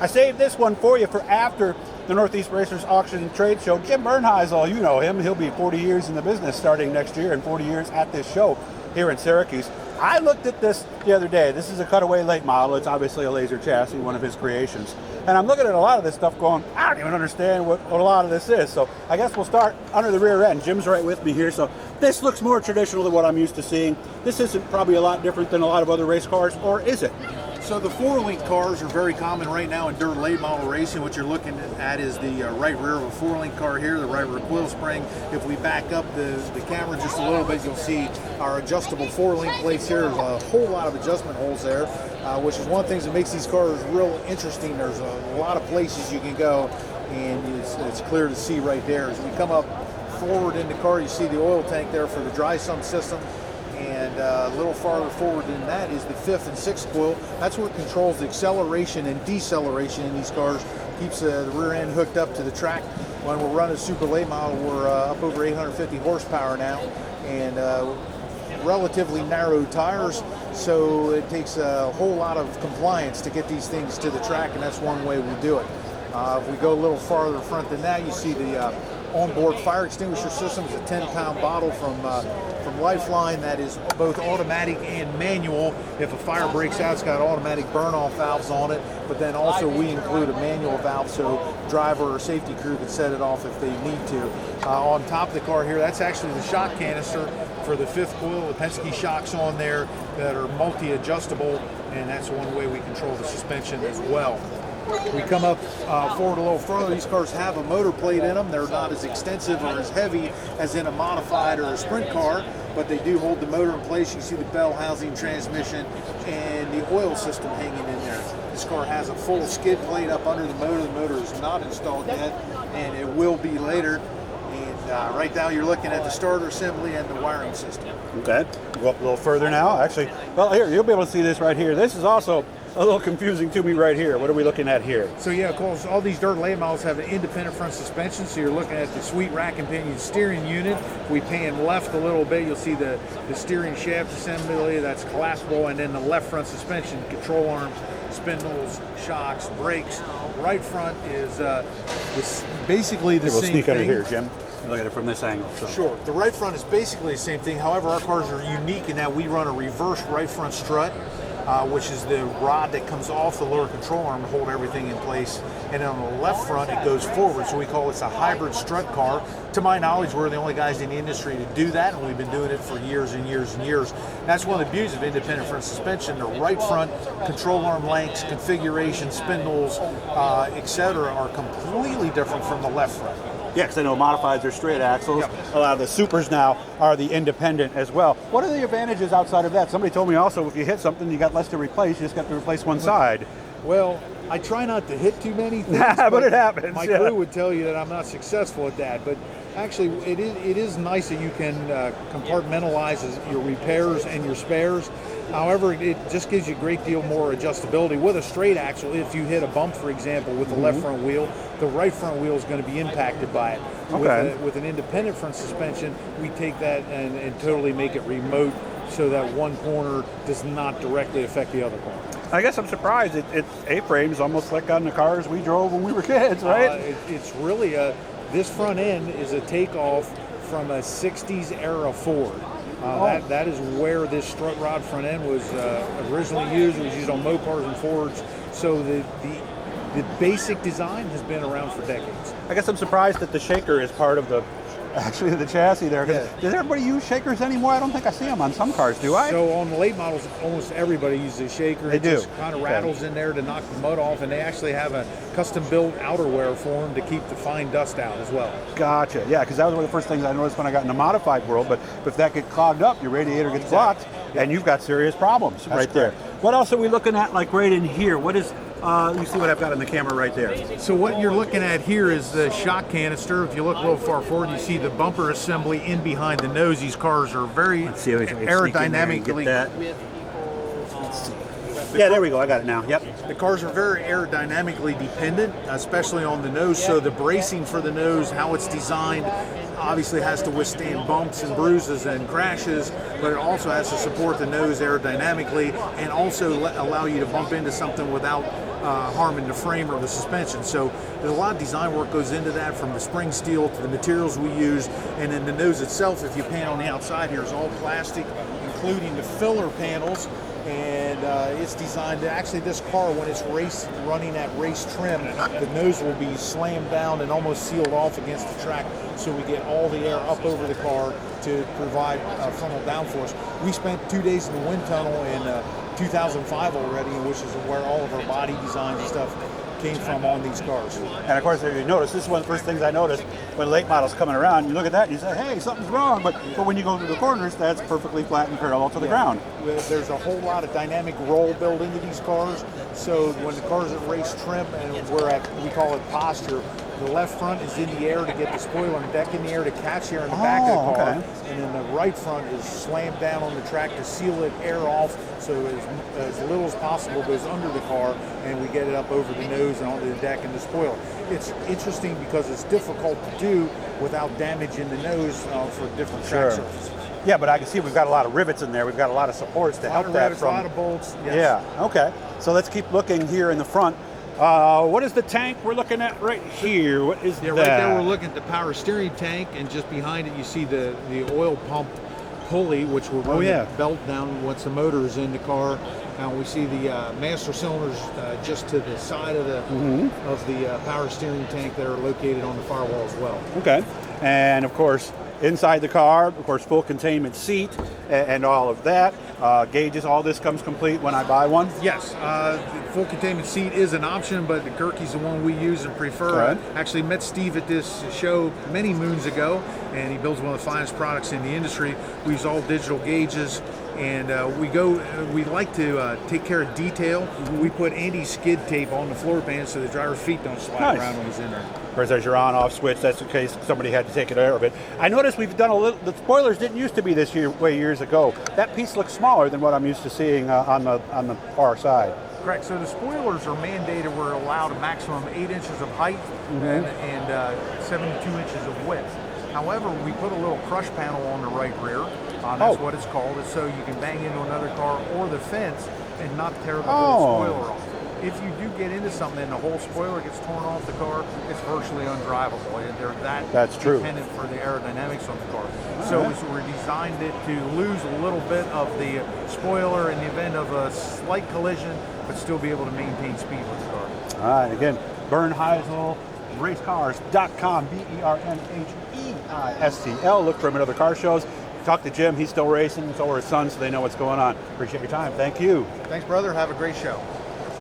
I saved this one for you for after the Northeast Racers Auction and Trade Show. Jim Bernheisel, you know him. He'll be 40 years in the business starting next year and 40 years at this show here in Syracuse. I looked at this the other day. This is a cutaway late model. It's obviously a Lazer chassis, one of his creations. And I'm looking at a lot of this stuff going, I don't even understand what a lot of this is. So I guess we'll start under the rear end. Jim's right with me here. So this looks more traditional than what I'm used to seeing. This isn't probably a lot different than a lot of other race cars, or is it? So the four-link cars are very common right now in dirt late model racing. What you're looking at is the right rear of a four-link car here, the right rear coil spring. If we back up the camera just a little bit, you'll see our adjustable four-link plates here. There's a whole lot of adjustment holes there, which is one of the things that makes these cars real interesting. There's a lot of places you can go, and it's clear to see right there. As we come up forward in the car, you see the oil tank there for the dry sump system. And a little farther forward than that is the fifth and sixth coil. That's what controls the acceleration and deceleration in these cars. Keeps the rear end hooked up to the track. When we're running super late model, we're up over 850 horsepower now, and relatively narrow tires. So it takes a whole lot of compliance to get these things to the track, and that's one way we do it. If we go a little farther front than that, you see the onboard fire extinguisher system. Is a 10-pound bottle from Lifeline that is both automatic and manual. If a fire breaks out, it's got automatic burn-off valves on it, but then also we include a manual valve so driver or safety crew can set it off if they need to. On top of the car here, that's actually the shock canister for the fifth coil. The Penske shocks on there that are multi-adjustable, and that's one way we control the suspension as well. We come up forward a little further. These cars have a motor plate in them. They're not as extensive or as heavy as in a modified or a sprint car, but they do hold the motor in place. You see the bell housing, transmission, and the oil system hanging in there. This car has a full skid plate up under the motor. The motor is not installed yet, and it will be later. And right now you're looking at the starter assembly and the wiring system. Okay, go up a little further now. Actually, well, here, you'll be able to see this right here. This is also a little confusing to me right here. What are we looking at here? So yeah, of course, all these dirt late models have an independent front suspension, so you're looking at the sweet rack and pinion steering unit. If we pan left a little bit, you'll see the steering shaft assembly that's collapsible, and then the left front suspension, control arms, spindles, shocks, brakes. Right front is basically the same thing. We'll sneak under here, Jim. Look at it from this angle. So. Sure. The right front is basically the same thing. However, our cars are unique in that we run a reverse right front strut, which is the rod that comes off the lower control arm to hold everything in place. And then on the left front, it goes forward. So we call it a hybrid strut car. To my knowledge, we're the only guys in the industry to do that, and we've been doing it for years and years and years. That's one of the beauties of independent front suspension. The right front control arm lengths, configuration, spindles, etc. are completely different from the left front. Yeah, because I know modifieds are straight axles. Yep. A lot of the supers now are the independent as well. What are the advantages outside of that? Somebody told me also if you hit something, you got less to replace. You just got to replace one side. Well, I try not to hit too many things, but it happens. My crew would tell you that I'm not successful at that. But actually, it is nice that you can compartmentalize your repairs and your spares. However, it just gives you a great deal more adjustability. With a straight axle, if you hit a bump, for example, with the left front wheel, the right front wheel is going to be impacted by it. Okay. With an independent front suspension, we take that and totally make it remote so that one corner does not directly affect the other corner. I guess I'm surprised. It's A-frames almost like on the cars we drove when we were kids, right? It's really this front end is a takeoff from a 60s era Ford. That is where this strut rod front end was originally used. It was used on Mopars and Fords. So the basic design has been around for decades. I guess I'm surprised that the shaker is part of the chassis there. Yeah. Does everybody use shakers anymore? I don't think I see them on some cars, do I? So on the late models, almost everybody uses a shaker. They do. It just kind of rattles in there to knock the mud off, and they actually have a custom-built outerwear for them to keep the fine dust out as well. Gotcha. Yeah, because that was one of the first things I noticed when I got in the modified world. But if that gets clogged up, your radiator gets blocked, and you've got serious problems right there. What else are we looking at, like right in here? What is? You see what I've got in the camera right there. So what you're looking at here is the shock canister. If you look a little far forward, you see the bumper assembly in behind the nose. These cars are very aerodynamically. Yeah, there we go. I got it now. Yep. The cars are very aerodynamically dependent, especially on the nose. So the bracing for the nose, how it's designed, obviously has to withstand bumps and bruises and crashes, but it also has to support the nose aerodynamically and also allow you to bump into something without harming the frame or the suspension. So there's a lot of design work goes into that, from the spring steel to the materials we use, and then the nose itself, if you pan on the outside here, is all plastic, including the filler panels. And it's designed to, actually, this car, when it's running at race trim, the nose will be slammed down and almost sealed off against the track, so we get all the air up over the car to provide frontal downforce. We spent 2 days in the wind tunnel in 2005 already, which is where all of our body designs and stuff came from on these cars. And of course, if you notice, this is one of the first things I noticed when late models coming around. You look at that and you say, hey, something's wrong. But when you go through the corners, that's perfectly flat and parallel to the ground. There's a whole lot of dynamic roll built into these cars. So when the car's at race trim and we're at, we call it posture, the left front is in the air to get the spoiler and deck in the air to catch air in the back of the car. Okay. And then the right front is slammed down on the track to seal it air off, so as little as possible goes under the car, and we get it up over the nose and onto the deck and the spoiler. It's interesting because it's difficult to do without damaging the nose for different track surfaces. Yeah, but I can see we've got a lot of rivets in there. We've got a lot of supports to help that from. A lot of bolts. Yes. Yeah. Okay. So let's keep looking here in the front. What is the tank we're looking at right here? What is that? Right there we're looking at the power steering tank, and just behind it you see the oil pump pulley, which will run the belt down once the motor is in the car. And we see the master cylinders just to the side of the power steering tank that are located on the firewall as well. Okay. And of course, inside the car, of course, full containment seat and all of that. Gauges, all this comes complete when I buy one? Yes. The full containment seat is an option, but the Gerke's the one we use and prefer. Right. I actually met Steve at this show many moons ago, and he builds one of the finest products in the industry. We use all digital gauges, and we like to take care of detail. We put anti-skid tape on the floor pan so the driver's feet don't slide around when he's in there. Of course, there's your on-off switch. That's in case somebody had to take it out of it. I noticed we've done a little. The spoilers didn't used to be this way years ago. That piece looks smaller than what I'm used to seeing on the far side. Correct. So the spoilers are mandated. We're allowed a maximum 8 inches of height and 72 inches of width. However, we put a little crush panel on the right rear. That's what it's called. It's so you can bang into another car or the fence and not tear the whole spoiler off. If you do get into something and the whole spoiler gets torn off the car, it's virtually undrivable. They're that's dependent for the aerodynamics on the car. So we designed it to lose a little bit of the spoiler in the event of a slight collision, but still be able to maintain speed with the car. All right, again, Bernheisel, racecars.com, Bernheisel. Look for him at other car shows. Talk to Jim, he's still racing, so are his son, so they know what's going on. Appreciate your time. Thank you. Thanks, brother. Have a great show.